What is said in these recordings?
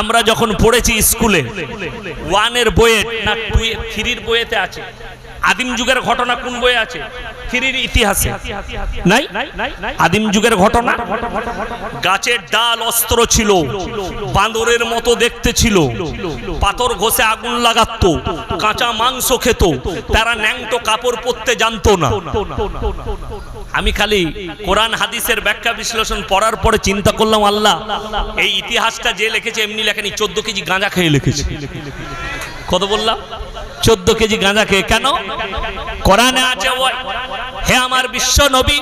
আমরা যখন পড়েছি স্কুলে 1 এর বইয়ে না 2 এর 3 এর বইয়েতে আছে আদিম যুগের ঘটনা কোন বইয়ে আছে 3 এর ইতিহাসে নাই আদিম যুগের ঘটনা গাছের ডাল অস্ত্র ছিল বাঁদরের মতো দেখতে ছিল পাথর ঘষে আগুন লাগাতো কাঁচা মাংস খেত তারা ন্যাংটো কাপড় পরতে জানতো না আমি খালি কোরআন হাদিসের ব্যাখ্যা বিশ্লেষণ পড়ার পরে চিন্তা করলাম আল্লাহ এই ইতিহাসটা যে লিখেছে এমনি লেখেনি 14 কেজি গাঁজা খেয়ে লিখেছে কত বললাম 14 কেজি গাঁজা খেয়ে কেন কোরআনে আছে ওই হে আমার বিশ্ব নবী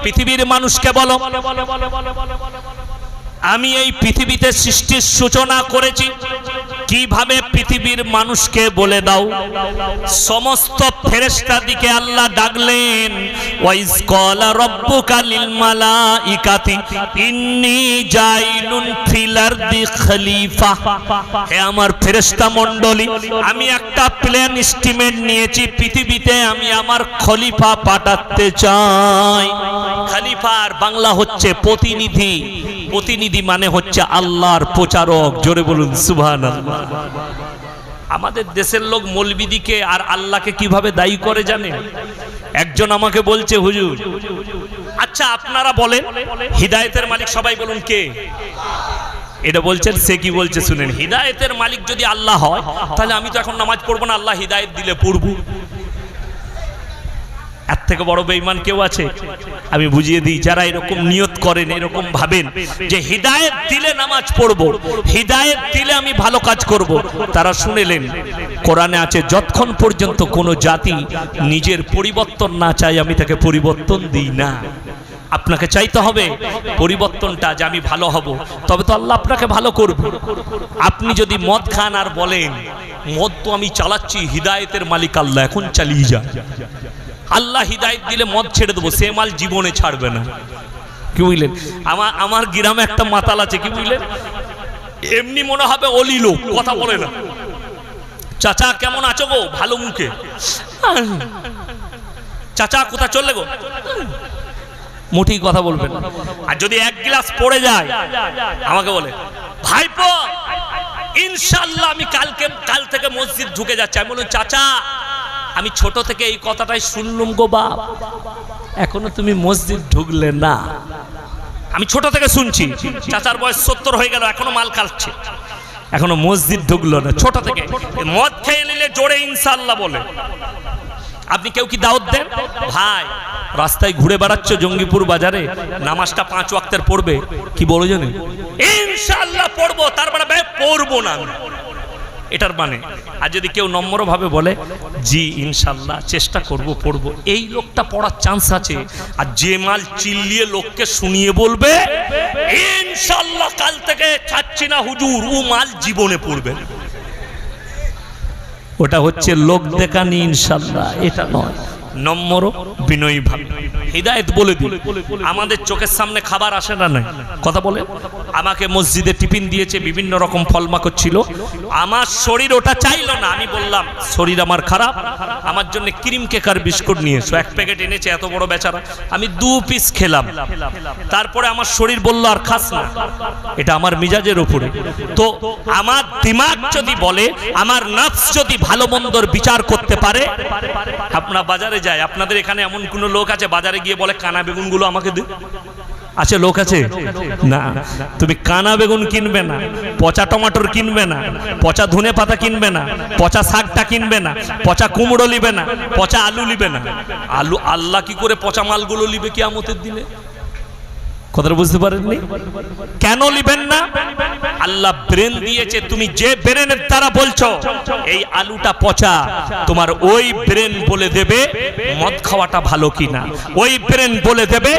পৃথিবীর মানুষকে বলো আমি এই পৃথিবীতে সৃষ্টির সূচনা করেছি কিভাবে পৃথিবীর মানুষকে বলে দাও সমস্ত ফেরেশতাদিকে আল্লাহ ডাকলেন ওয়াইজ ক্বালা রাব্বুকা লিল মালাইকাতি ইন্নী জাইলুন ফিল আরদি খলিফা হে আমার ফেরেশতা মণ্ডলী আমি একটা প্ল্যান এস্টিমেট নিয়েছি পৃথিবীতে আমি আমার খলিফা পাঠাতে চাই খলিফার বাংলা হচ্ছে প্রতিনিধি প্রতিনিধি মানে হচ্ছে আল্লাহর প্রচারক জোরে বলুন সুবহানাল্লাহ আমাদের দেশের লোক মৌলবিদিকে আর আল্লাহকে কিভাবে দায়ী করে জানেন একজন আমাকে বলছে হুজুর আচ্ছা আপনারা বলেন হিদায়াতের মালিক সবাই বলুন কে এটা বলছেন সে কি বলছে শুনেন হিদায়াতের মালিক যদি আল্লাহ হয় তাহলে আমি তো এখন নামাজ পড়বো না আল্লাহ হিদায়াত দিলে পড়বো এর থেকে বড় বেঈমান কেউ আছে আমি বুঝিয়ে দিই যারা এরকম নিয়ত করেন এরকম ভাবেন যে হিদায়াত দিলে নামাজ পড়বো হিদায়াত দিলে আমি ভালো কাজ করব তারা শুনেলেন কোরআনে আছে যতক্ষণ পর্যন্ত কোনো জাতি নিজের পরিবর্তন না চায় আমি তাকে পরিবর্তন দিই না আপনাকে চাইতে হবে পরিবর্তনটা যে আমি ভালো হব তবে তো আল্লাহ আপনাকে ভালো করবে আপনি যদি মদ খান আর বলেন মদ তো আমি চালাচ্ছি হিদায়াতের মালিক আল্লাহ এখন চালিয়ে যা আল্লাহ হিদায়াত দিলে মদ ছেড়ে দেবো সে মাল জীবনে ছাড়বে না কি বুঝলেন আমার গ্রামে একটা মাতাল আছে কি বুঝলেন এমনি মনে হবে অলি লোক কথা বলে না চাচা কেমন আছো গো ভালো মুখে চাচা কোথায় চললে গো মুঠি কথা বলবেন আর যদি এক গ্লাস পড়ে যায় আমাকে বলে ভাইপো ইনশাআল্লাহ আমি কাল থেকে মসজিদ ঢুকে যাচ্ছি আমি বলি চাচা আমি ছোট থেকে এই কথাটাই শুনলুম গো বাপ এখনো তুমি মসজিদ ঢুকলে না আমি ছোট থেকে শুনছি চাচার বয়স 70 হয়ে গেল এখনো মাল খাচ্ছে এখনো মসজিদ ঢুকলো না ছোট থেকে মদ খেয়ে নিলে জোরে ইনশাআল্লাহ বলে আপনি কেউ কি দাওয়াত দেন ভাই রাস্তায় ঘুরে বেড়াচ্ছ জঙ্গিপুর বাজারে নামাজটা 5 ওয়াক্তের পড়বে কি বলো জানেন ইনশাআল্লাহ পড়বো তারপরে ভাই পড়বো না এটার মানে আর যদি কেউ নম্রভাবে বলে জি ইনশাআল্লাহ চেষ্টা করব পড়ব এই লোকটা পড়ার চান্স আছে আর যে মাল চিল্লিয়ে লোককে শুনিয়ে বলবে ইনশাআল্লাহ কাল থেকে ছাড়ছি না হুজুর ও মাল জীবনে পড়বে ওটা হচ্ছে লোক দেখানি ইনশাআল্লাহ এটা নয় নম্র বিনয়ী ভাবে হিদায়াত বলে দিই আমাদের চোখের সামনে খাবার আসে না নাই কথা বলে আমাকে মসজিদে টিফিন দিয়েছে বিভিন্ন রকম ফল মাকড় ছিল আমার শরীর ওটা চাইলো না আমি বললাম শরীর আমার খারাপ আমার জন্য ক্রিম কেক আর বিস্কুট নিয়ে এসো 1 প্যাকেট এনেছে এত বড় বেচারা আমি 2 পিস খেলাম তারপরে আমার শরীর বলল আর খাস না এটা আমার মিজাজের উপরে তো আমার দিমাগ যদি বলে আমার নফস যদি ভালো মন্দর বিচার করতে পারে আপনারা বাজারে যায় আপনাদের এখানে এমন কোন লোক আছে বাজারে গিয়ে বলে কানা বেগুনগুলো আমাকে দে আছে লোক আছে না তুমি কানা বেগুন কিনবে না পচা টমেটো কিনবে না পচা ধনে পাতা কিনবে না পচা শাকটা কিনবে না পচা কুমড়ো নিবে না পচা আলু নিবে না আলু আল্লাহ কি করে পচা মালগুলো নিবে কিয়ামতের দিনে কথাটা বুঝতে পারেননি কেন নিবেন না আল্লাহ ব্রেন দিয়েছে তুমি যে ব্রেনের দ্বারা বলছো এই আলুটা পচা তোমার ওই ব্রেন বলে দেবে মদ খাওয়াটা ভালো কিনা ওই ব্রেন বলে দেবে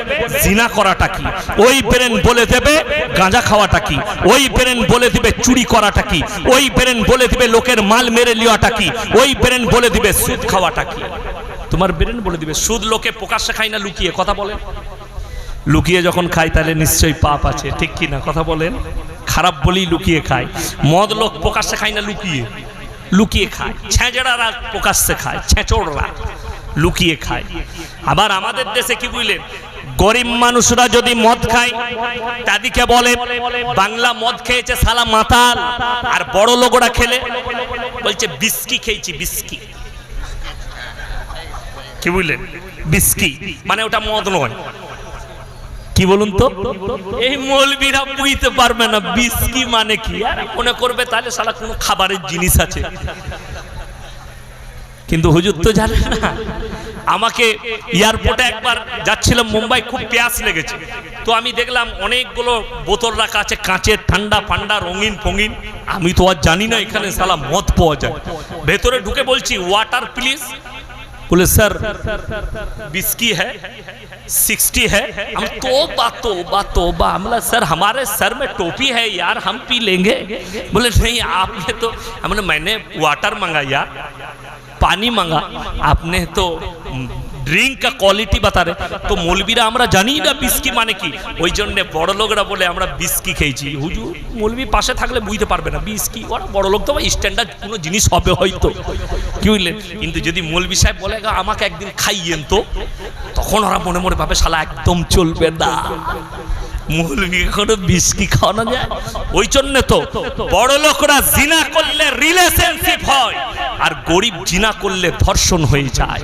জিনা করাটা কি ওই ব্রেন বলে দেবে গাঁজা খাওয়াটা কি ওই ব্রেন বলে দিবে চুরি করাটা কি ওই ব্রেন বলে দিবে লোকের মাল মেরে নেওয়াটা কি ওই ব্রেন বলে দিবে সুদ খাওয়াটা কি তোমার ব্রেন বলে দিবে সুদ লোকে প্রকাশ্যে খায় না লুকিয়ে কথা বলে লুকিয়ে যখন খায় তাহলে নিশ্চয়ই পাপ আছে ঠিক কি না কথা বলেন খারাপ বলেই লুকিয়ে খায় মদ লোক প্রকাশ্যে খায় না লুকিয়ে খায় ছেঁচড়ারা প্রকাশ্যে খায় ছেঁচড়রা লুকিয়ে খায় আবার আমাদের দেশে কি বুঝলেন গরিব মানুষরা যদি মদ খায় তাদেরকে বলে বাংলা মদ খেয়েছে শালা মাতাল, আর বড় লোকরা খেলে বলছে বিস্কি খেয়েছি বিস্কি। কি বুঝলেন? বিস্কি মানে ওটা মদ নয়। কি বলুন তো, এই মৌলবীরা বুঝতে পারবে না বিস্কি মানে কি, আর মনে করবে তাহলে শালা কোনো খাবারের জিনিস আছে, কিন্তু হুজুর তো জানে না। আমাকে এয়ারপোর্টে একবার যাচ্ছিলাম মুম্বাই, খুব প্যাস লেগেছে, তো আমি দেখলাম অনেকগুলো বোতল রাখা আছে কাঁচের, ঠান্ডা ফান্ডা রঙিন ফঙিন। আমি তো আর জানি না এখানে শালা মদ পাওয়া যায়। ভেতরে ঢুকে বলছি ওয়াটার প্লিজ, बोले सर बिस्की है 60 है। हम तोबा हमला सर हमारे सर में टोपी है यार, हम पी लेंगे। बोले नहीं आपने तो, हमने मैंने वाटर मंगा यार, पानी मंगा, आपने तो ड्रिंक का क्वालिटी बता रहे। तो मौलवीरा আমরা জানি না বিস্কি মানে কি, ওই জন্য বড় লোকরা বলে আমরা বিস্কি খেয়েছি। হুজুর মৌলবী পাশে থাকলে বুঝতে পারবে না বিস্কি, ওরা বড় লোক তো স্ট্যান্ডার্ড কোনো জিনিস হবে হয়তো, কি বুঝলেন। কিন্তু যদি মৌলবী সাহেব বলে আমাকে একদিন খাইয়েন তো, তখন ওরা মনে মনে ভাবে শালা একদম চলবে না, মৌলবী কোনো বিস্কি খাওয়ানো যায়। ওই জন্য তো বড় লোকরা জিনা করলে রিলেশনশিপ হয়, আর গরিব জিনা করলে ধর্ষণ হয়ে যায়।